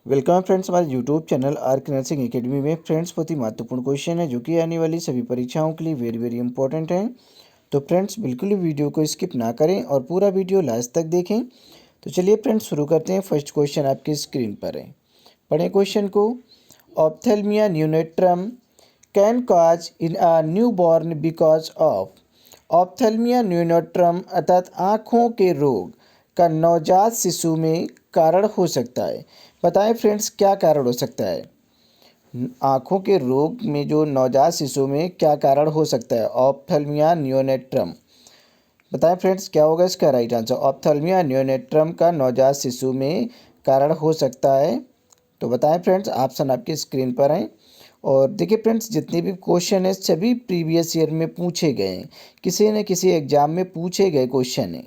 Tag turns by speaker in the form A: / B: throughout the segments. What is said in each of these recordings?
A: Welcome friends, हमारे YouTube channel arc nursing academy में friends बहुत ही महत्वपूर्ण क्वेश्चन है जो कि आने वाली सभी परीक्षाओं के लिए वेरी वेरी इंपॉर्टेंट है। तो फ्रेंड्स बिल्कुल भी वीडियो को स्किप ना करें और पूरा वीडियो लास्ट तक देखें। तो चलिए फ्रेंड्स शुरू करते हैं। फर्स्ट क्वेश्चन आपकी स्क्रीन पर है, पढ़ें क्वेश्चन को। Ophthalmia neonatorum can cause in a newborn because of. Ophthalmia neonatorum अर्थात आँखों के रोग का नवजात शिशु में कारण हो सकता है। बताएं फ्रेंड्स क्या कारण हो सकता है। आँखों के रोग में जो नवजात शिशु में क्या कारण हो सकता है। ऑप्थेल्मिया न्यूनेट्रम, बताएं फ्रेंड्स क्या होगा इसका राइट आंसर। ऑप्थेल्मिया न्यूनेट्रम का नवजात शिशु में कारण हो सकता है। तो बताएं फ्रेंड्स, ऑप्शन आपकी स्क्रीन पर हैं। और देखिए फ्रेंड्स, जितने भी क्वेश्चन है सभी प्रीवियस ईयर में पूछे गए हैं, किसी न किसी एग्जाम में पूछे गए क्वेश्चन है।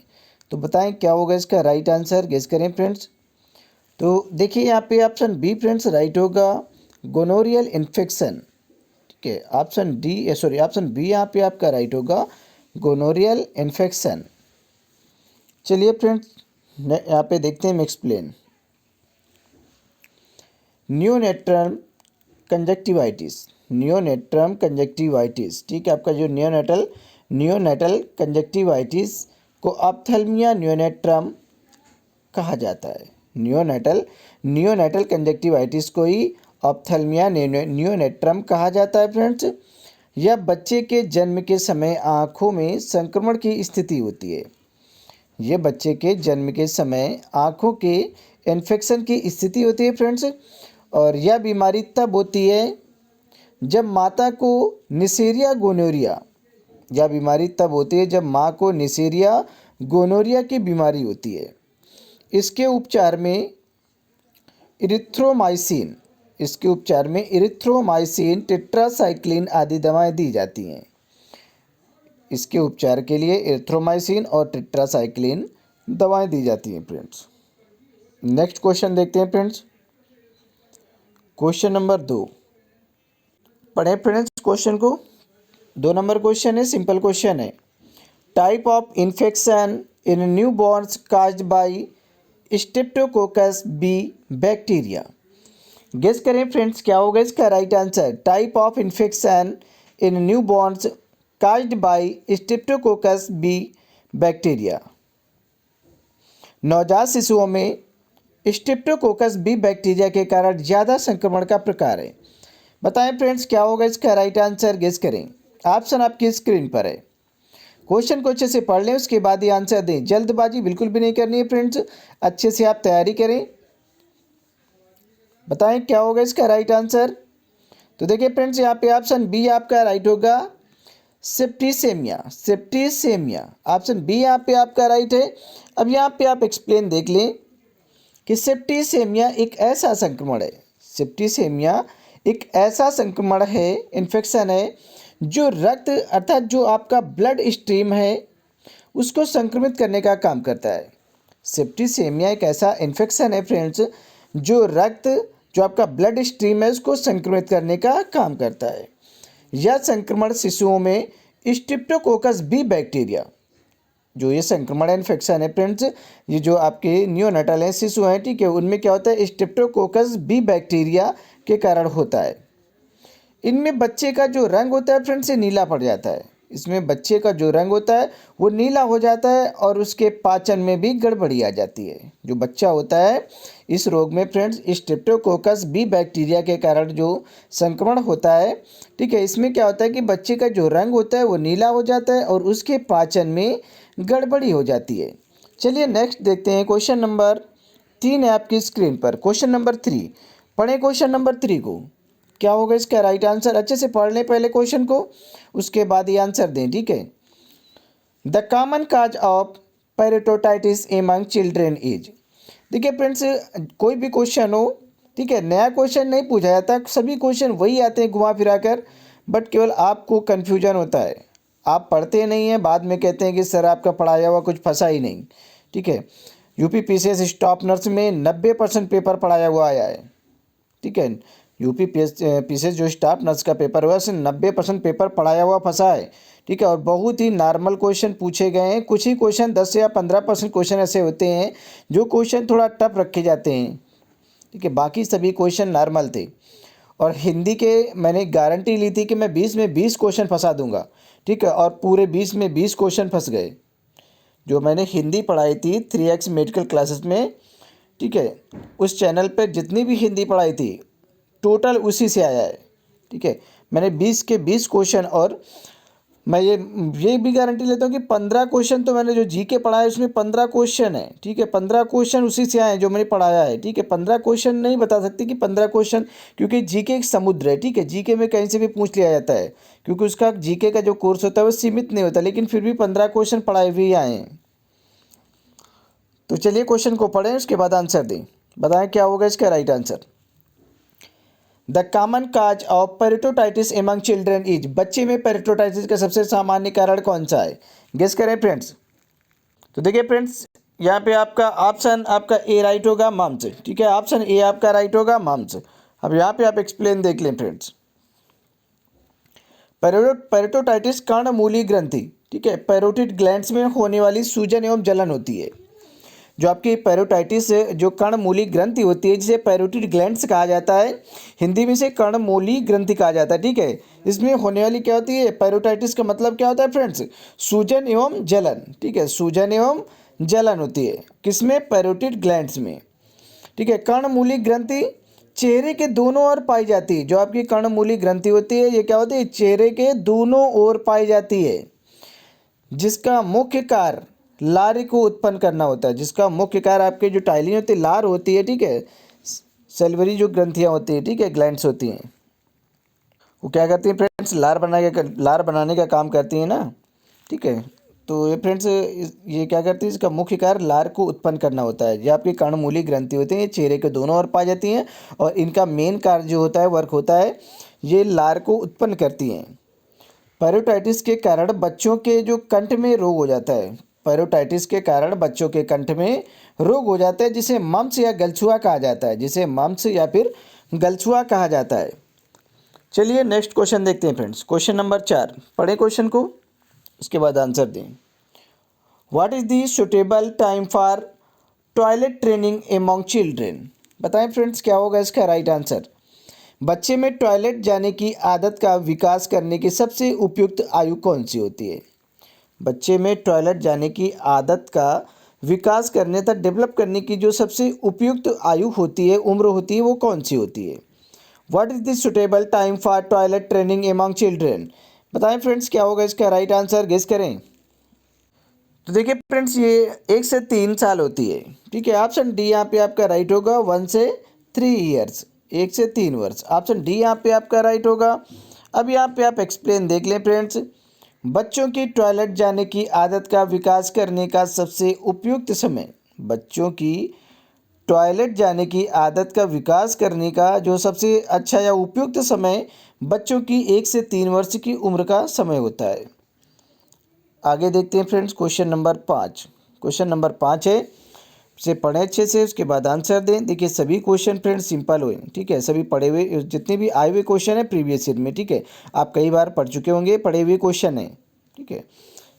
A: तो बताएं क्या होगा इसका राइट आंसर, गेस करें फ्रेंड्स। तो देखिए यहाँ पे ऑप्शन बी फ्रेंड्स राइट होगा, गोनोरियल इन्फेक्शन। ठीक है, ऑप्शन बी यहाँ पे आपका राइट होगा, गोनोरियल इन्फेक्शन। चलिए फ्रेंड्स यहाँ पे देखते हैं, मैं एक्सप्लेन। नियोनेट्रम कंजक्टिवाइटिस, नियोनेट्रम कंजक्टिवाइटिस, ठीक है, आपका जो नियोनेटल कंजक्टिवाइटिस को ऑप्थेल्मिया नियोनेट्रम कहा जाता है। नियोनेटल कंजक्टिवाइटिस को ही ऑप्थेल्मिया नियोनेट्रम कहा जाता है फ्रेंड्स। यह बच्चे के जन्म के समय आँखों में संक्रमण की स्थिति होती है। यह बच्चे के जन्म के समय आँखों के इन्फेक्शन की स्थिति होती है फ्रेंड्स। और यह बीमारी तब होती है जब माता को निसेरिया गोनोरिया, यह बीमारी तब होती है जब माँ को निसेरिया गोनोरिया की बीमारी होती है। इसके उपचार में इरिथ्रोमाइसिन, टेट्रासाइक्लिन आदि दवाएं दी जाती हैं। इसके उपचार के लिए इरिथ्रोमाइसिन और टेट्रासाइक्लिन दवाएं दी जाती हैं फ्रेंड्स। नेक्स्ट क्वेश्चन देखते हैं फ्रेंड्स, क्वेश्चन नंबर 2। पढ़ें फ्रेंड्स क्वेश्चन को। 2 नंबर क्वेश्चन है, सिंपल क्वेश्चन है। Type of infection in newborns caused by streptococcus B bacteria. Guess करें फ्रेंड्स क्या होगा इसका right answer. Type of infection in newborns caused by streptococcus B bacteria. नवजात शिशुओं में स्ट्रेप्टोकोकस बी बैक्टीरिया के कारण ज़्यादा संक्रमण का प्रकार है। बताएं फ्रेंड्स क्या होगा इसका राइट आंसर, गेस करें। ऑप्शन आपकी स्क्रीन पर है। क्वेश्चन को अच्छे से पढ़ लें, उसके बाद ही आंसर दें। जल्दबाजी बिल्कुल भी नहीं करनी है फ्रेंड्स, अच्छे से आप तैयारी करें। बताएं क्या होगा इसका राइट आंसर। तो देखिए फ्रेंड्स यहाँ पे ऑप्शन बी आपका राइट होगा, सेप्टिसेमिया। ऑप्शन बी यहाँ पे आपका राइट है। अब यहाँ पे आप एक्सप्लेन देख लें कि सेप्टिसेमिया एक ऐसा संक्रमण है, सेप्टिसेमिया एक ऐसा संक्रमण है, इन्फेक्शन है जो रक्त अर्थात जो आपका ब्लड स्ट्रीम है उसको संक्रमित करने का काम करता है। सेप्टिसेमिया एक ऐसा इन्फेक्शन है फ्रेंड्स जो आपका ब्लड स्ट्रीम है उसको संक्रमित करने का काम करता है। यह संक्रमण शिशुओं में स्ट्रेप्टोकोकस बी बैक्टीरिया, जो ये संक्रमण इन्फेक्शन है फ्रेंड्स, ये जो आपके नियोनेटल हैं, शिशु हैं, ठीक है, उनमें क्या होता है, स्ट्रेप्टोकोकस बी बैक्टीरिया के कारण होता है। इनमें बच्चे का जो रंग होता है फ्रेंड्स ये नीला पड़ जाता है। इसमें बच्चे का जो रंग होता है वो नीला हो जाता है और उसके पाचन में भी गड़बड़ी आ जाती है। जो बच्चा होता है इस रोग में फ्रेंड्स स्ट्रेप्टोकोकस बी बैक्टीरिया के कारण जो संक्रमण होता है, ठीक है, इसमें क्या होता है कि बच्चे का जो रंग होता है वो नीला हो जाता है और उसके पाचन में गड़बड़ी हो जाती है। चलिए नेक्स्ट देखते हैं, क्वेश्चन नंबर 3 है आपकी स्क्रीन पर। क्वेश्चन नंबर 3, पढ़ें क्वेश्चन नंबर 3 को। क्या होगा इसका राइट आंसर, अच्छे से पढ़ लें पहले क्वेश्चन को, उसके बाद ही आंसर दें, ठीक है। The common cause of parotitis among children is. देखिए फ्रेंड्स कोई भी क्वेश्चन हो, ठीक है, नया क्वेश्चन नहीं पूछा जाता, सभी क्वेश्चन वही आते हैं घुमा फिरा कर, बट केवल आपको कन्फ्यूजन होता है, आप पढ़ते नहीं हैं, बाद में कहते हैं कि सर आपका पढ़ाया हुआ कुछ फंसा ही नहीं। ठीक है, यूपी पीसीएस स्टाफ नर्स में 90% पेपर पढ़ाया हुआ आया है। ठीक है, यूपी पीसीएस जो स्टाफ नर्स का पेपर हुआ उसमें 90% पेपर पढ़ाया हुआ फंसा है। ठीक है, और बहुत ही नॉर्मल क्वेश्चन पूछे गए हैं। कुछ ही क्वेश्चन 10 या 15% क्वेश्चन ऐसे होते हैं जो क्वेश्चन थोड़ा टफ रखे जाते हैं। ठीक है, बाकी सभी क्वेश्चन नॉर्मल थे। और हिंदी के मैंने गारंटी ली थी कि मैं 20 में 20 क्वेश्चन फंसा दूंगा, ठीक है, और पूरे 20 में 20 क्वेश्चन फंस गए। जो मैंने हिंदी पढ़ाई थी 3x मेडिकल क्लासेस में, ठीक है, उस चैनल पर जितनी भी हिंदी पढ़ाई थी टोटल उसी से आया है, ठीक है। मैंने 20 के 20 क्वेश्चन, और मैं ये भी गारंटी लेता हूँ कि 15 क्वेश्चन तो मैंने जो जीके पढ़ाया है उसमें 15 क्वेश्चन है, ठीक है, 15 क्वेश्चन उसी से आए हैं जो मैंने पढ़ाया है, ठीक है। 15 क्वेश्चन नहीं बता सकते कि 15 क्वेश्चन, क्योंकि जीके एक समुद्र है, ठीक है, जीके में कहीं से भी पूछ लिया जाता है, क्योंकि उसका जीके का जो कोर्स होता है वो सीमित नहीं होता, लेकिन फिर भी 15 क्वेश्चन पढ़ाए हुए ही आए हैं। तो चलिए क्वेश्चन को पढ़ें, उसके बाद आंसर दें, बताएं क्या होगा इसका right answer. The common cause of parotitis among children is, बच्चे में पेरिटोटाइटिस का सबसे सामान्य कारण कौन सा है, गेस करें फ्रेंड्स। तो देखिए फ्रेंड्स, यहाँ पे आपका ऑप्शन आपका ए राइट होगा, मम्स, ठीक है, ऑप्शन ए आपका राइट होगा, मम्स। अब यहाँ पे आप एक्सप्लेन देख लें फ्रेंड्स। पेरिटोटाइटिस कर्णमूली ग्रंथि, ठीक है, पैरोटिड ग्लैंड्स में होने वाली सूजन एवं जलन होती है। जो आपकी पैरोटाइटिस जो कर्णमूली ग्रंथि होती है, जिसे पैरोटिड ग्लैंड्स कहा जाता है, हिंदी में इसे कर्णमूली ग्रंथि कहा जाता है, ठीक है। इसमें होने वाली क्या होती है, पैरोटाइटिस का मतलब क्या होता है फ्रेंड्स, सूजन एवं जलन, ठीक है, सूजन एवं जलन होती है किसमें, पैरोटिड ग्लैंड्स में, ठीक है। कर्णमूली ग्रंथि चेहरे के दोनों ओर पाई जाती है। जो आपकी कर्णमूली ग्रंथि होती है ये क्या होती है, चेहरे के दोनों ओर पाई जाती है, जिसका मुख्य कार्य लार को उत्पन्न करना होता है। जिसका मुख्य कार्य आपके जो टाइलिन होती है, लार होती है, ठीक है, सेल्वरी जो ग्रंथियाँ होती हैं, ठीक है, ग्लैंड्स होती हैं, वो क्या करती हैं फ्रेंड्स, लार बनाने का काम करती हैं ना, ठीक है। तो ये फ्रेंड्स ये क्या करती है, इसका मुख्य कार्य लार को उत्पन्न करना होता है। ये आपकी कर्णमूली ग्रंथि होती है, ये चेहरे के दोनों ओर पाई जाती हैं, और इनका मेन कार्य जो होता है, वर्क होता है, ये लार को उत्पन्न करती हैं। पैरोटाइटिस के कारण बच्चों के जो कंठ में रोग हो जाता है, पैरोटाइटिस के कारण बच्चों के कंठ में रोग हो जाता है, जिसे मम्स या गलछुआ कहा जाता है, जिसे मम्स या फिर गलछुआ कहा जाता है। चलिए नेक्स्ट क्वेश्चन देखते हैं फ्रेंड्स। क्वेश्चन नंबर 4, पढ़ें क्वेश्चन को, उसके बाद आंसर दें। What is the suitable time for toilet training among children, बताएं फ्रेंड्स क्या होगा इसका राइट आंसर। बच्चे में टॉयलेट जाने की आदत का विकास करने की सबसे उपयुक्त आयु कौन सी होती है। बच्चे में टॉयलेट जाने की आदत का विकास करने तक डेवलप करने की जो सबसे उपयुक्त आयु होती है, उम्र होती है, वो कौन सी होती है। What is the suitable time for toilet training among children, बताएं फ्रेंड्स क्या होगा इसका राइट आंसर, गेस करें। तो देखिए फ्रेंड्स, ये 1 से 3 साल होती है, ठीक है। ऑप्शन डी यहाँ पे आपका राइट होगा, 1 से 3 ईयर्स, 1 से 3 वर्ष। ऑप्शन डी यहाँ पे आपका राइट होगा। अब यहाँ पे आप एक्सप्लेन देख लें फ्रेंड्स। बच्चों की टॉयलेट जाने की आदत का विकास करने का सबसे उपयुक्त समय, बच्चों की टॉयलेट जाने की आदत का विकास करने का जो सबसे अच्छा या उपयुक्त समय बच्चों की 1 से 3 वर्ष की उम्र का समय होता है। आगे देखते हैं friends question number 5। Question number 5 है, से पढ़ें अच्छे से, उसके बाद आंसर दें। देखिए सभी क्वेश्चन फ्रेंड्स सिंपल हुए, ठीक है, सभी पढ़े हुए, जितने भी आए हुए क्वेश्चन है प्रीवियस ईयर में, ठीक है, आप कई बार पढ़ चुके होंगे, पढ़े हुए क्वेश्चन है, ठीक है,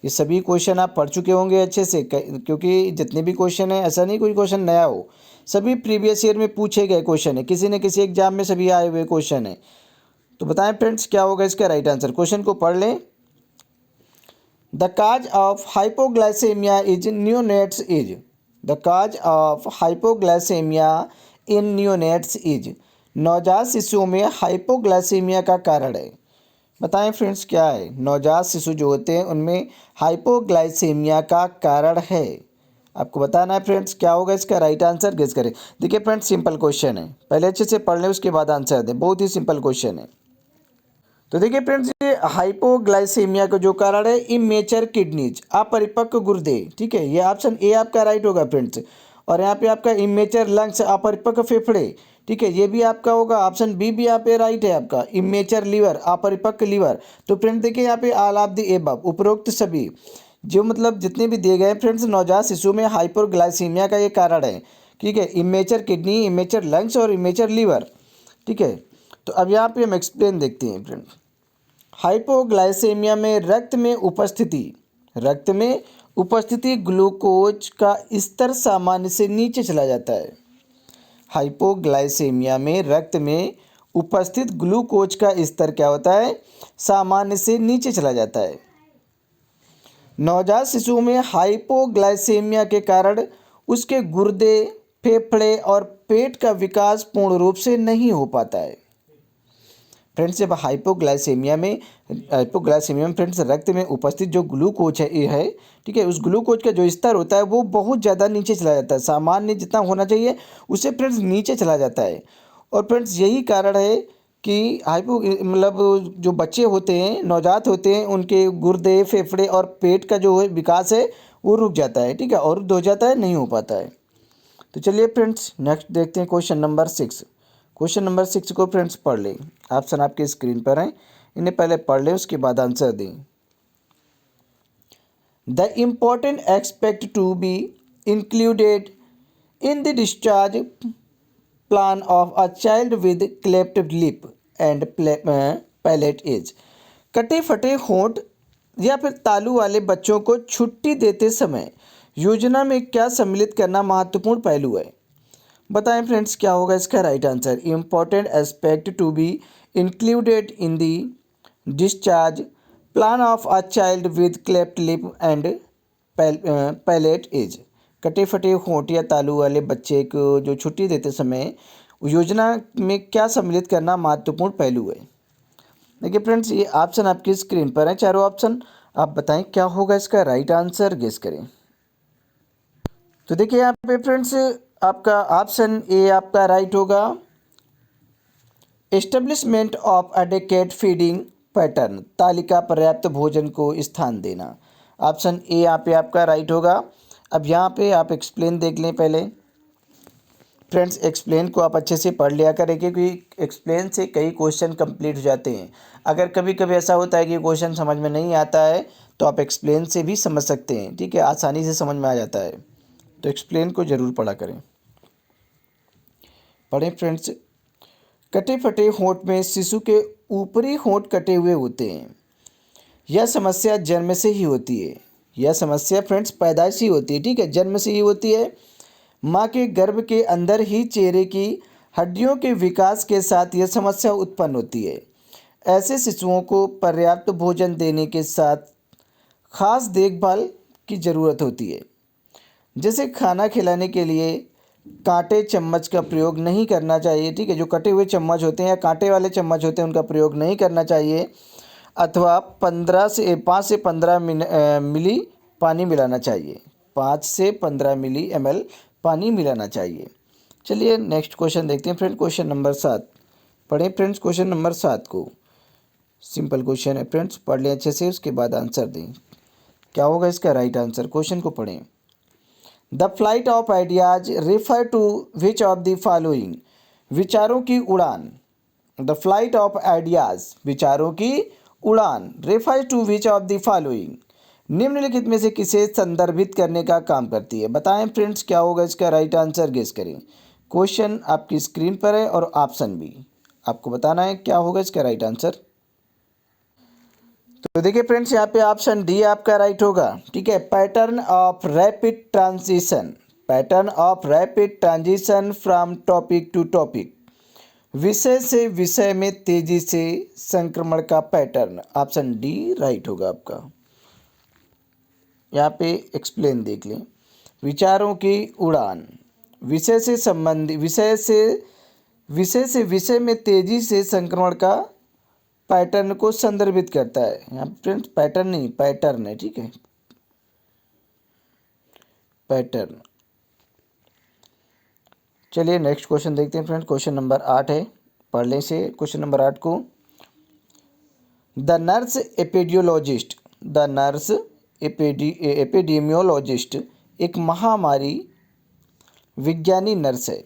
A: ये सभी क्वेश्चन आप पढ़ चुके होंगे अच्छे से, क्योंकि जितने भी क्वेश्चन है, ऐसा नहीं कोई क्वेश्चन नया हो, सभी प्रीवियस ईयर में पूछे गए क्वेश्चन है, किसी न किसी एग्जाम में सभी आए हुए क्वेश्चन है। तो बताएं फ्रेंड्स क्या होगा इसका राइट आंसर, क्वेश्चन को पढ़ लें। The cause of hypoglycaemia is neonates is, the cause of hypoglycaemia in neonates is, नवजात शिशुओं में हाइपोग्लाइसेमिया का कारण है। बताएं फ्रेंड्स क्या है, नवजात शिशु जो होते हैं उनमें हाइपोग्लाइसेमिया का कारण है। आपको बताना है फ्रेंड्स क्या होगा इसका राइट आंसर, गेस करें। देखिए फ्रेंड्स सिंपल क्वेश्चन है, पहले अच्छे से पढ़ लें उसके बाद आंसर दें, बहुत ही सिंपल क्वेश्चन है। तो देखिए फ्रेंड्स, ये हाइपोग्लाइसेमिया का जो कारण है, इमेच्योर किडनीज, अपरिपक्व गुर्दे, ठीक है, ये ऑप्शन ए आपका राइट होगा फ्रेंड्स। और यहाँ पे आपका इमेच्योर लंग्स, अपरिपक्व फेफड़े, ठीक है, ये भी आपका होगा। ऑप्शन बी भी यहाँ पे राइट है आपका, इमेच्योर लीवर, अपरिपक्व लीवर। तो फ्रेंड्स देखिए यहाँ पे ऑल ऑफ द एबव, उपरोक्त सभी, जो मतलब जितने भी दिए गए फ्रेंड्स, नवजात शिशु में हाइपोग्लाइसीमिया का ये कारण है, ठीक है, इमेच्योर किडनी, इमेच्योर लंग्स और इमेच्योर लीवर, ठीक है। तो अब यहाँ पे हम एक्सप्लेन देखते हैं फ्रेंड्स। हाइपोग्लाइसेमिया में रक्त में उपस्थिति ग्लूकोज का स्तर सामान्य से नीचे चला जाता है। हाइपोग्लाइसेमिया में रक्त में उपस्थित ग्लूकोज का स्तर क्या होता है, सामान्य से नीचे चला जाता है। नवजात शिशु में हाइपोग्लाइसेमिया के कारण उसके गुर्दे, फेफड़े और पेट का विकास पूर्ण रूप से नहीं हो पाता है। फ्रेंड्स, जब हाइपोग्लाइसेमिया में फ्रेंड्स रक्त में उपस्थित जो ग्लूकोज है ये है, ठीक है, उस ग्लूकोज का जो स्तर होता है वो बहुत ज़्यादा नीचे चला जाता है, सामान्य जितना होना चाहिए उससे फ्रेंड्स नीचे चला जाता है। और फ्रेंड्स यही कारण है कि जो बच्चे होते हैं, नवजात होते हैं, उनके गुर्दे, फेफड़े और पेट का जो है विकास है वो रुक जाता है, ठीक है, और हो जाता है, नहीं हो पाता है। तो चलिए फ्रेंड्स नेक्स्ट देखते हैं क्वेश्चन नंबर 6। क्वेश्चन नंबर 6 को फ्रेंड्स पढ़ लें। ऑप्शन आपके स्क्रीन पर हैं, इन्हें पहले पढ़ लें, उसके बाद आंसर दें। The important expect to be included in the discharge plan of a child with cleft lip and palate is. कटे फटे होंठ या फिर तालू वाले बच्चों को छुट्टी देते समय योजना में क्या सम्मिलित करना महत्वपूर्ण पहलू है। बताएं फ्रेंड्स क्या होगा इसका right answer. Important aspect to be included in the discharge plan of a child with cleft lip and palate is. कटे फटे होंठ या तालू वाले बच्चे को जो छुट्टी देते समय योजना में क्या सम्मिलित करना महत्वपूर्ण पहलू है। देखिए फ्रेंड्स ये ऑप्शन आपकी स्क्रीन पर है, चारों ऑप्शन। आप बताएं क्या होगा इसका राइट आंसर, गेस करें। तो देखिए यहाँ पे फ्रेंड्स आपका ऑप्शन ए आपका राइट होगा, establishment of adequate feeding pattern, तालिका पर्याप्त भोजन को स्थान देना। ऑप्शन ए यहाँ पे आपका राइट होगा। अब यहाँ पे आप एक्सप्लेन देख लें पहले। फ्रेंड्स एक्सप्लेन को आप अच्छे से पढ़ लिया करें क्योंकि एक्सप्लेन से कई क्वेश्चन कंप्लीट हो जाते हैं। अगर कभी कभी ऐसा होता है कि क्वेश्चन समझ में नहीं आता है तो आप एक्सप्लेन से भी समझ सकते हैं, ठीक है, आसानी से समझ में आ जाता है। तो एक्सप्लेन को ज़रूर पढ़ा करें। पढ़ें फ्रेंड्स। कटे फटे होंठ में शिशु के ऊपरी होंठ कटे हुए होते हैं। यह समस्या जन्म से ही होती है। यह समस्या फ्रेंड्स पैदाइशी होती है, ठीक है, जन्म से ही होती है। माँ के गर्भ के अंदर ही चेहरे की हड्डियों के विकास के साथ यह समस्या उत्पन्न होती है। ऐसे शिशुओं को पर्याप्त भोजन देने के साथ खास देखभाल की ज़रूरत होती है। जैसे खाना खिलाने के लिए कांटे चम्मच का प्रयोग नहीं करना चाहिए, ठीक है, जो कटे हुए चम्मच होते हैं या कांटे वाले चम्मच होते हैं उनका प्रयोग नहीं करना चाहिए, अथवा 5 से 15 मिली पानी मिलाना चाहिए। 5 से 15 मिली ml पानी मिलाना चाहिए। चलिए नेक्स्ट क्वेश्चन देखते हैं फ्रेंड, क्वेश्चन नंबर 7। पढ़ें फ्रेंड्स क्वेश्चन नंबर 7 को। सिंपल क्वेश्चन है फ्रेंड्स, पढ़ लें अच्छे से, उसके बाद आंसर दें। क्या होगा इसका राइट आंसर, क्वेश्चन को पढ़ें। The flight of ideas refer to which of the following. विचारों की उड़ान। द फ्लाइट ऑफ आइडियाज, विचारों की उड़ान, refer to which of the following, निम्नलिखित में से किसे संदर्भित करने का काम करती है। बताएं फ्रेंड्स क्या होगा इसका राइट आंसर, गेस करें। क्वेश्चन आपकी स्क्रीन पर है और ऑप्शन भी आपको बताना है क्या होगा इसका राइट आंसर। तो देखिए फ्रेंड्स यहाँ पे ऑप्शन डी आपका राइट होगा, ठीक है, pattern of rapid transition. Pattern of rapid transition from topic to topic, विषय से विषय में तेजी से संक्रमण का पैटर्न। ऑप्शन डी राइट होगा आपका। यहाँ पे एक्सप्लेन देख लें। विचारों की उड़ान, विषय से संबंधी विषय में तेजी से संक्रमण का पैटर्न को संदर्भित करता है। यहाँ फ्रेंड्स पैटर्न नहीं पैटर्न है, ठीक है, पैटर्न। चलिए नेक्स्ट क्वेश्चन देखते हैं फ्रेंड्स, क्वेश्चन नंबर 8 है, पढ़ लें से क्वेश्चन नंबर 8 को। The nurse epidemiologist, the nurse epidemiologist एक महामारी विज्ञानी नर्स है।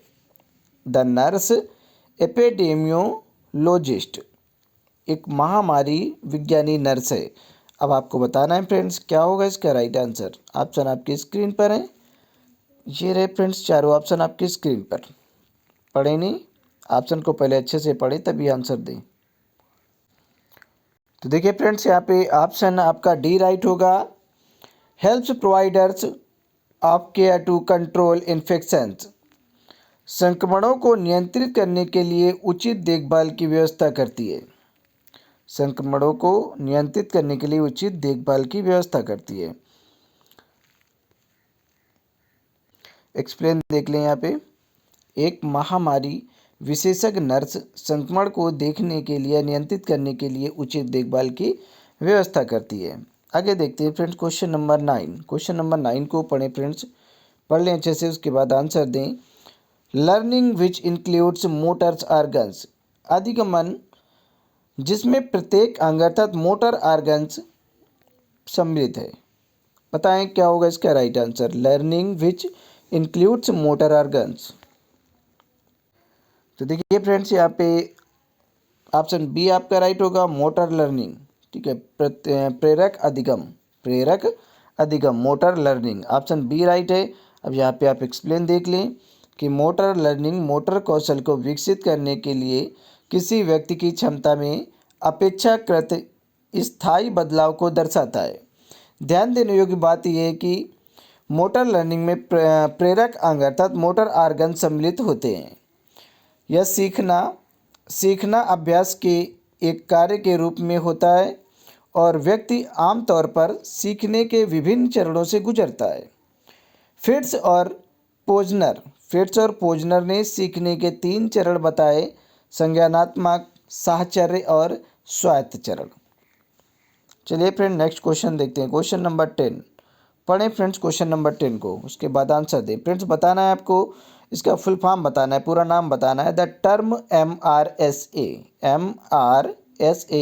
A: द नर्स एपिडेमियोलॉजिस्ट एक महामारी विज्ञानी नर्स है। अब आपको बताना है फ्रेंड्स क्या होगा इसका राइट आंसर। ऑप्शन आपकी स्क्रीन पर है, ये रहे फ्रेंड्स चारों ऑप्शन आपकी स्क्रीन पर। पढ़े नहीं, ऑप्शन को पहले अच्छे से पढ़े तभी आंसर दें। तो देखिए फ्रेंड्स यहाँ पे ऑप्शन आपका डी राइट होगा, helps providers of care to control infections, संक्रमणों को नियंत्रित करने के लिए उचित देखभाल की व्यवस्था करती है। संक्रमणों को नियंत्रित करने के लिए उचित देखभाल की व्यवस्था करती है। एक्सप्लेन देख लें यहाँ पे। एक महामारी विशेषज्ञ नर्स संक्रमण को देखने के लिए नियंत्रित करने के लिए उचित देखभाल की व्यवस्था करती है। आगे देखते हैं friends question number 9। Question number 9 को पढ़ें फ्रेंड्स, पढ़ लें अच्छे से, उसके बाद आंसर दें। Learning which includes motors organs, अधिगमन जिसमें प्रत्येक अंग अर्थात मोटर ऑर्गन्स सम्मिलित है। बताएं क्या होगा इसका right answer. Learning which includes motor organs. तो देखिए फ्रेंड्स यहाँ पे ऑप्शन बी आपका राइट होगा, मोटर लर्निंग। ठीक है, प्रेरक अधिगम, प्रेरक अधिगम, motor learning, option B right है। अब यहाँ पे आप एक्सप्लेन देख लें कि मोटर लर्निंग मोटर कौशल को विकसित करने के लिए किसी व्यक्ति की क्षमता में अपेक्षाकृत स्थायी बदलाव को दर्शाता है। ध्यान देने योग्य बात यह है कि मोटर लर्निंग में प्रेरक अंग अर्थात मोटर ऑर्गन सम्मिलित होते हैं। यह सीखना अभ्यास के एक कार्य के रूप में होता है और व्यक्ति आमतौर पर सीखने के विभिन्न चरणों से गुजरता है। फिट्स और पोजनर ने सीखने के 3 चरण बताए, संज्ञानात्मक, साहचर्य और स्वायत्त चरण। चलिए फ्रेंड नेक्स्ट क्वेश्चन देखते हैं। क्वेश्चन नंबर 10 पढ़ें फ्रेंड्स, क्वेश्चन नंबर 10 को, उसके बाद आंसर दें। फ्रेंड्स बताना है आपको, इसका फुल फॉर्म बताना है, पूरा नाम बताना है। The term MRSA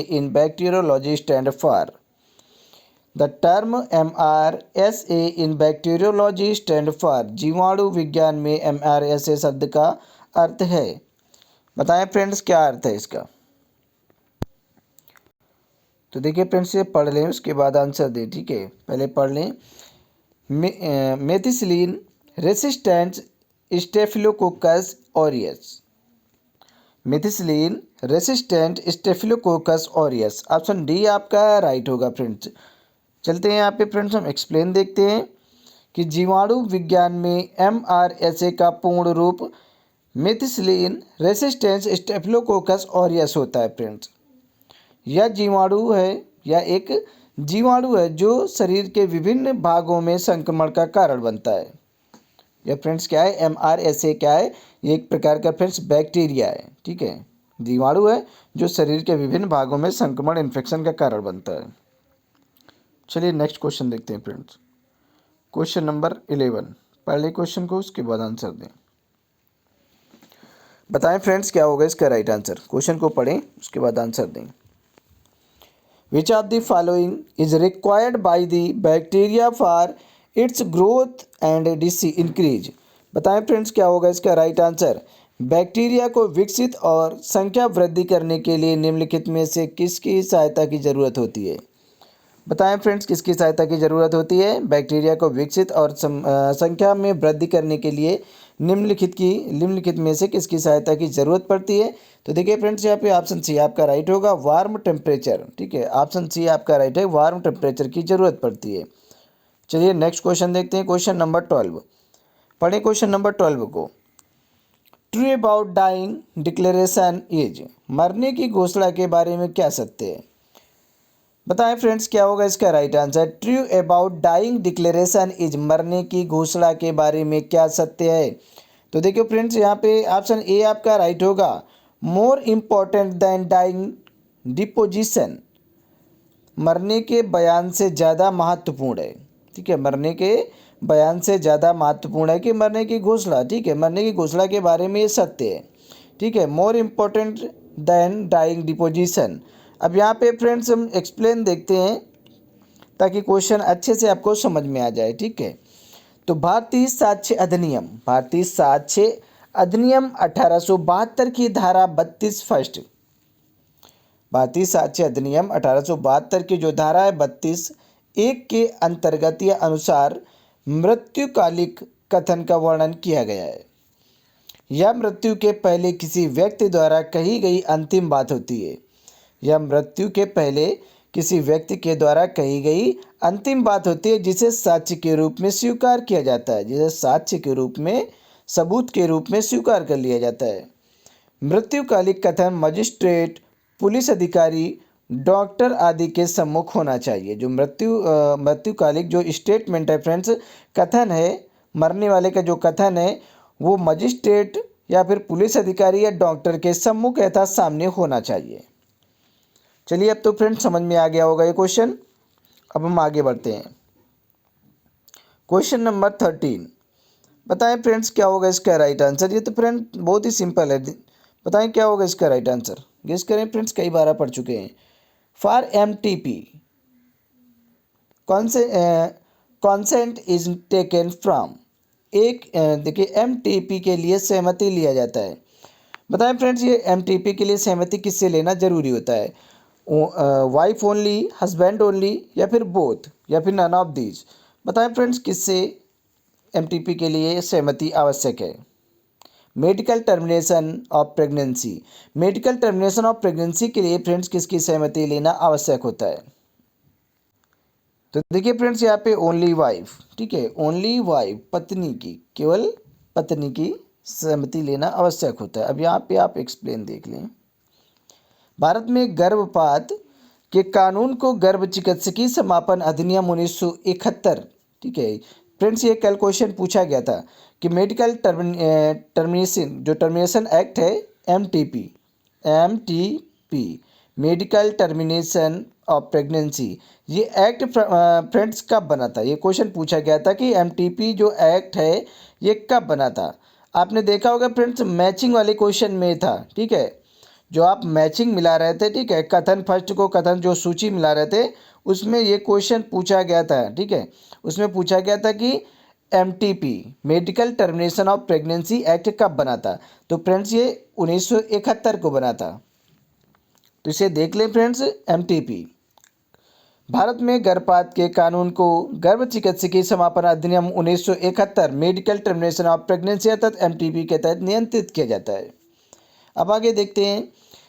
A: in bacteriology stand for. The term MRSA in bacteriology stand for. जीवाणु विज्ञान में MRSA शब्द का अर्थ है। बताएं फ्रेंड्स क्या अर्थ है इसका। तो देखिए फ्रेंड्स ये पढ़ लें, उसके बाद आंसर दें। ठीक है, पहले पढ़ लें। Methicillin resistant staphylococcus aureus. Methicillin resistant staphylococcus aureus, option D आपका राइट होगा फ्रेंड्स। चलते हैं यहाँ पे फ्रेंड्स, हम एक्सप्लेन देखते हैं कि जीवाणु विज्ञान में MRSA का पूर्ण रूप मेथिसिलिन रेसिस्टेंस स्टेफिलोकोकस ऑरियस होता है फ्रेंड्स। यह एक जीवाणु है जो शरीर के विभिन्न भागों में संक्रमण का कारण बनता है। यह फ्रेंड्स क्या है, MRSA क्या है, ये एक प्रकार का फ्रेंड्स बैक्टीरिया है। ठीक है, जीवाणु है जो शरीर के विभिन्न भागों में संक्रमण इन्फेक्शन का कारण बनता है। चलिए नेक्स्ट क्वेश्चन देखते हैं फ्रेंड्स। क्वेश्चन नंबर 11 पहले क्वेश्चन को, उसके बाद आंसर दें। बताएं फ्रेंड्स क्या होगा इसका राइट आंसर। क्वेश्चन को पढ़ें, उसके बाद आंसर दें। विच of the following is required by the bacteria for its growth and increase. बताएं फ्रेंड्स क्या होगा इसका राइट आंसर। बैक्टीरिया को विकसित और संख्या वृद्धि करने के लिए निम्नलिखित में से किसकी सहायता की जरूरत होती है। बताएं फ्रेंड्स किसकी सहायता की ज़रूरत होती है। बैक्टीरिया को विकसित और संख्या में वृद्धि करने के लिए निम्नलिखित में से किसकी सहायता की ज़रूरत पड़ती है। तो देखिए फ्रेंड्स यहाँ पे ऑप्शन सी आपका राइट होगा, वार्म टेम्परेचर। ठीक है, ऑप्शन सी आपका राइट है, वार्म टेम्परेचर की ज़रूरत पड़ती है। चलिए नेक्स्ट क्वेश्चन देखते हैं। क्वेश्चन नंबर 12 पढ़ें क्वेश्चन नंबर 12 को। True about dying declaration is. मरने की घोषणा के बारे में क्या सत्य है। बताएं फ्रेंड्स क्या होगा इसका right answer. True about dying declaration is, मरने की घोषणा के बारे में क्या सत्य है। तो देखिए फ्रेंड्स यहाँ पे ऑप्शन ए आपका राइट होगा, more important than dying deposition, मरने के बयान से ज़्यादा महत्वपूर्ण है। ठीक है, मरने के बयान से ज़्यादा महत्वपूर्ण है कि मरने की घोषणा। ठीक है, मरने की घोषणा के बारे में ये सत्य है। ठीक है, more important than dying deposition. अब यहाँ पे फ्रेंड्स हम एक्सप्लेन देखते हैं ताकि क्वेश्चन अच्छे से आपको समझ में आ जाए। ठीक है, तो भारतीय साक्ष्य अधिनियम 1872 की धारा 32 फर्स्ट, भारतीय साक्ष्य अधिनियम 1872 की जो धारा है 32(1) के अंतर्गत या अनुसार मृत्युकालिक कथन का वर्णन किया गया है। यह मृत्यु के पहले किसी व्यक्ति द्वारा कही गई अंतिम बात होती है। यह मृत्यु के पहले किसी व्यक्ति के द्वारा कही गई अंतिम बात होती है जिसे साक्ष्य के रूप में स्वीकार किया जाता है, जिसे साक्ष्य के रूप में सबूत के रूप में स्वीकार कर लिया जाता है। मृत्युकालिक कथन मजिस्ट्रेट, पुलिस अधिकारी, डॉक्टर आदि के सम्मुख होना चाहिए। जो मृत्युकालिक जो स्टेटमेंट है फ्रेंड्स, कथन है, मरने वाले का जो कथन है वो मजिस्ट्रेट या फिर पुलिस अधिकारी या डॉक्टर के सम्मुख तथा सामने होना चाहिए। चलिए अब तो फ्रेंड्स समझ में आ गया होगा ये क्वेश्चन। अब हम आगे बढ़ते हैं। क्वेश्चन नंबर 13, बताएं फ्रेंड्स क्या होगा इसका राइट आंसर। ये तो फ्रेंड बहुत ही सिंपल है, बताएं क्या होगा इसका राइट आंसर, गेस करें फ्रेंड्स, कई बार पढ़ चुके हैं। For MTP consent is taken from, एक देखिए MTP के लिए सहमति लिया जाता है। बताएं फ्रेंड्स ये MTP के लिए सहमति किससे लेना जरूरी होता है, वाइफ ओनली, हस्बैंड ओनली, या फिर बोथ, या फिर नन ऑफ दीज। बताएं फ्रेंड्स किससे MTP के लिए सहमति आवश्यक है। Medical termination of pregnancy, medical termination of pregnancy के लिए फ्रेंड्स किसकी सहमति लेना आवश्यक होता है। तो देखिए फ्रेंड्स यहाँ पे ओनली वाइफ, ठीक है, ओनली वाइफ, पत्नी की, केवल पत्नी की सहमति लेना आवश्यक होता है। अब यहाँ पे आप एक्सप्लेन देख लें। भारत में गर्भपात के कानून को गर्भ चिकित्सकीय समापन अधिनियम 1971, ठीक है फ्रेंड्स, ये कल क्वेश्चन पूछा गया था कि मेडिकल टर्मिनेशन, जो टर्मिनेशन एक्ट है MTP, medical termination of pregnancy, ये एक्ट फ्रेंड्स कब बना था। ये क्वेश्चन पूछा गया था कि MTP जो एक्ट है ये कब बना था। आपने देखा होगा फ्रेंड्स मैचिंग वाले क्वेश्चन में था, ठीक है, जो आप मैचिंग मिला रहे थे, ठीक है, कथन फर्स्ट को कथन जो सूची मिला रहे थे उसमें ये क्वेश्चन पूछा गया था, ठीक है, उसमें पूछा गया था कि MTP medical termination of pregnancy act कब बना था। तो फ्रेंड्स ये 1971 को बना था। तो इसे देख लें फ्रेंड्स, MTP भारत में गर्भपात के कानून को गर्भ चिकित्सकीय समापन अधिनियम 1971 मेडिकल टर्मिनेशन ऑफ प्रेगनेंसी अर्थात MTP के तहत नियंत्रित किया जाता है। अब आगे देखते हैं।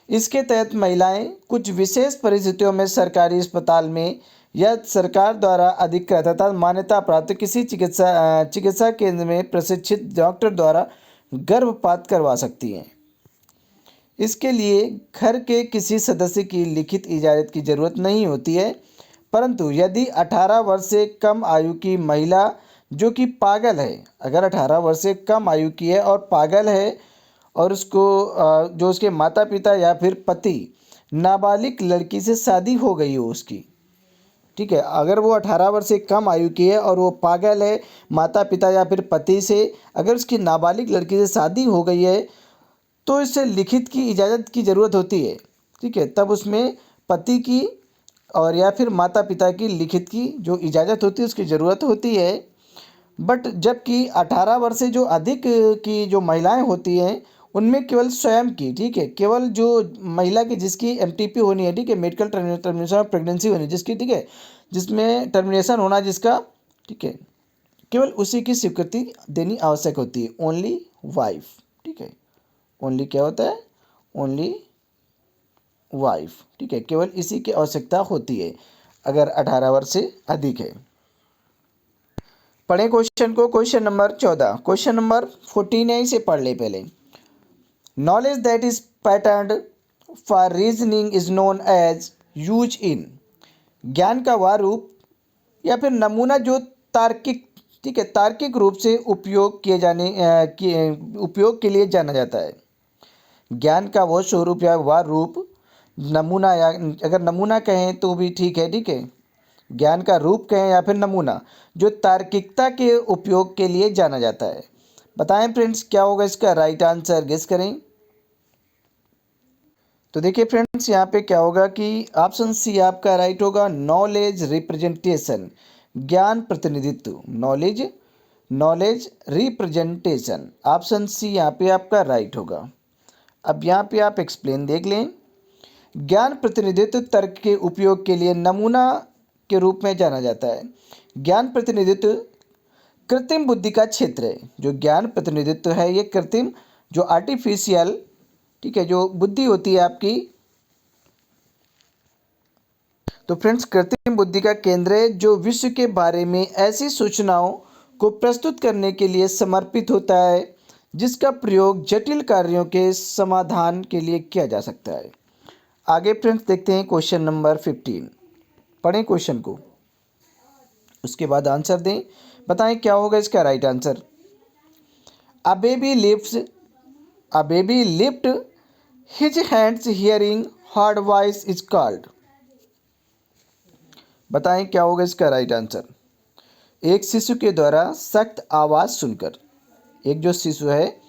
A: इसके तहत महिलाएं कुछ विशेष परिस्थितियों में सरकारी अस्पताल में या सरकार द्वारा अधिकृत तथा मान्यता प्राप्त किसी चिकित्सा केंद्र में प्रशिक्षित डॉक्टर द्वारा गर्भपात करवा सकती हैं। इसके लिए घर के किसी सदस्य की लिखित इजाज़त की ज़रूरत नहीं होती है, परंतु यदि 18 वर्ष से कम आयु की महिला जो कि पागल है, अगर 18 वर्ष से कम आयु की है और पागल है और उसको जो उसके माता पिता या फिर पति नाबालिग लड़की से शादी हो गई हो उसकी, ठीक है, अगर वो 18 वर्ष से कम आयु की है और वो पागल है, माता पिता या फिर पति से अगर उसकी नाबालिग लड़की से शादी हो गई है तो इससे लिखित की इजाज़त की ज़रूरत होती है, ठीक है, तब उसमें पति की और या फिर माता पिता की लिखित की जो इजाज़त होती है उसकी ज़रूरत होती है। बट जबकि 18 वर्ष से जो अधिक की जो महिलाएं होती हैं उनमें केवल स्वयं की, ठीक है, केवल जो महिला की जिसकी MTP होनी है, ठीक है, मेडिकल टर्मिनेशन ऑफ प्रेगनेंसी होनी जिसकी, ठीक है, जिसमें टर्मिनेशन होना जिसका, ठीक है, केवल उसी की स्वीकृति देनी आवश्यक होती है। ओनली वाइफ, ठीक है, ओनली क्या होता है, ओनली वाइफ, ठीक है, केवल इसी की आवश्यकता होती है अगर 18 वर्ष से अधिक है। पढ़ें क्वेश्चन को। क्वेश्चन नंबर 14, क्वेश्चन नंबर 14 है, इसे पढ़ ले पहले। Knowledge that is patterned for reasoning is known as use in, ज्ञान का वह रूप या फिर नमूना जो तार्किक, ठीक है, तार्किक रूप से उपयोग के लिए जाना जाता है। ज्ञान का वह स्वरूप या वह रूप, नमूना, या अगर नमूना कहें तो भी ठीक है, ठीक है, ज्ञान का रूप कहें या फिर नमूना जो तार्किकता के उपयोग के लिए जाना जाता है। बताएं फ्रेंड्स क्या होगा इसका राइट आंसर, गेस करें। तो देखिए फ्रेंड्स यहाँ पे क्या होगा कि ऑप्शन सी आपका राइट होगा, नॉलेज रिप्रेजेंटेशन, ज्ञान प्रतिनिधित्व, नॉलेज रिप्रेजेंटेशन, ऑप्शन सी यहाँ पे आपका राइट होगा। अब यहाँ पे आप एक्सप्लेन देख लें। ज्ञान प्रतिनिधित्व तर्क के उपयोग के लिए नमूना के रूप में जाना जाता है। ज्ञान प्रतिनिधित्व कृत्रिम बुद्धि का क्षेत्र है। जो ज्ञान प्रतिनिधित्व है ये कृत्रिम, जो आर्टिफिशियल, ठीक है, जो बुद्धि होती है आपकी, तो फ्रेंड्स कृत्रिम बुद्धि का केंद्र है जो विश्व के बारे में ऐसी सूचनाओं को प्रस्तुत करने के लिए समर्पित होता है जिसका प्रयोग जटिल कार्यों के समाधान के लिए किया जा सकता है। आगे फ्रेंड्स देखते हैं क्वेश्चन नंबर 15। पढ़ें क्वेश्चन को, उसके बाद आंसर दें। बताएं क्या होगा इसका right answer. A baby lift his hands hearing hard voice is called. बताएं क्या होगा इसका राइट आंसर। एक शिशु के द्वारा सख्त आवाज़ सुनकर, एक जो शिशु है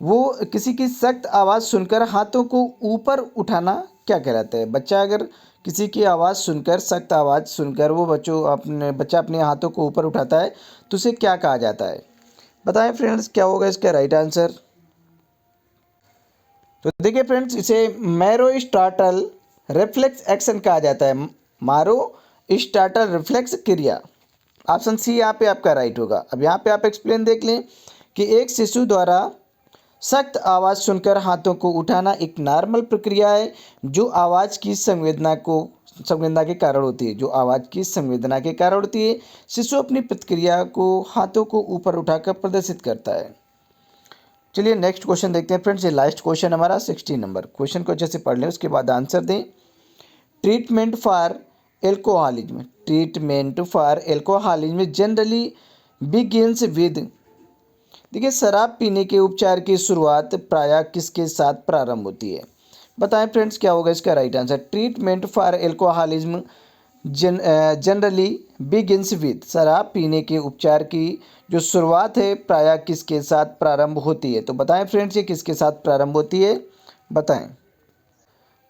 A: वो किसी की सख्त आवाज़ सुनकर हाथों को ऊपर उठाना क्या कहलाता है। बच्चा अगर किसी की आवाज़ सुनकर, सख्त आवाज़ सुनकर वो बच्चा अपने हाथों को ऊपर उठाता है तो उसे क्या कहा जाता है। बताएं फ्रेंड्स क्या होगा इसका राइट आंसर। तो देखिए फ्रेंड्स, इसे मैरो-स्टार्टल रिफ्लेक्स एक्शन कहा जाता है। मारो-स्टार्टल रिफ्लेक्स क्रिया। ऑप्शन सी यहाँ पे आपका राइट होगा। अब यहाँ पे आप एक्सप्लेन देख लें कि एक शिशु द्वारा सख्त आवाज़ सुनकर हाथों को उठाना एक नॉर्मल प्रक्रिया है जो आवाज़ की संवेदना के कारण होती है। जो आवाज़ की संवेदना के कारण होती है। शिशु अपनी प्रतिक्रिया को हाथों को ऊपर उठाकर प्रदर्शित करता है। चलिए नेक्स्ट क्वेश्चन देखते हैं फ्रेंड्स। ये लास्ट क्वेश्चन हमारा 16 नंबर। क्वेश्चन को अच्छे से पढ़ लें, उसके बाद आंसर दें। Treatment for alcoholism. Treatment for alcoholism generally begins with. देखिए, शराब पीने के उपचार की शुरुआत प्रायः किसके साथ प्रारंभ होती है। बताएं फ्रेंड्स क्या होगा इसका right answer. Treatment for alcoholism generally begins with. शराब पीने के उपचार की जो शुरुआत है प्रायः किसके साथ प्रारंभ होती है। तो बताएं फ्रेंड्स ये किसके साथ प्रारंभ होती है, बताएं।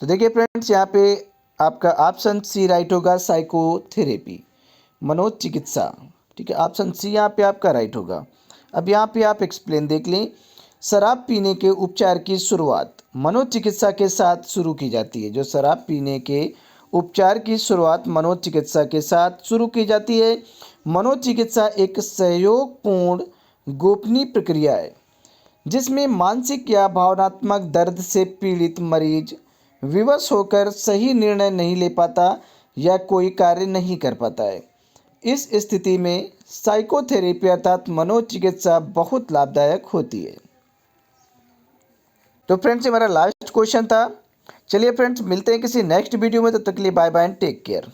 A: तो देखिए फ्रेंड्स, यहाँ पे आपका ऑप्शन सी राइट होगा, साइकोथेरेपी, मनोचिकित्सा। ठीक है, ऑप्शन सी यहाँ पे आपका राइट होगा। अब यहाँ पे आप एक्सप्लेन देख लें। शराब पीने के उपचार की शुरुआत मनोचिकित्सा के साथ शुरू की जाती है। जो शराब पीने के उपचार की शुरुआत मनोचिकित्सा के साथ शुरू की जाती है। मनोचिकित्सा एक सहयोगपूर्ण गोपनीय प्रक्रिया है जिसमें मानसिक या भावनात्मक दर्द से पीड़ित मरीज विवश होकर सही निर्णय नहीं ले पाता या कोई कार्य नहीं कर पाता है। इस स्थिति में साइकोथेरेपी अर्थात मनोचिकित्सा बहुत लाभदायक होती है। तो फ्रेंड्स, हमारा लास्ट क्वेश्चन था। चलिए फ्रेंड्स, मिलते हैं किसी नेक्स्ट वीडियो में, तब तक के लिए bye bye and take care.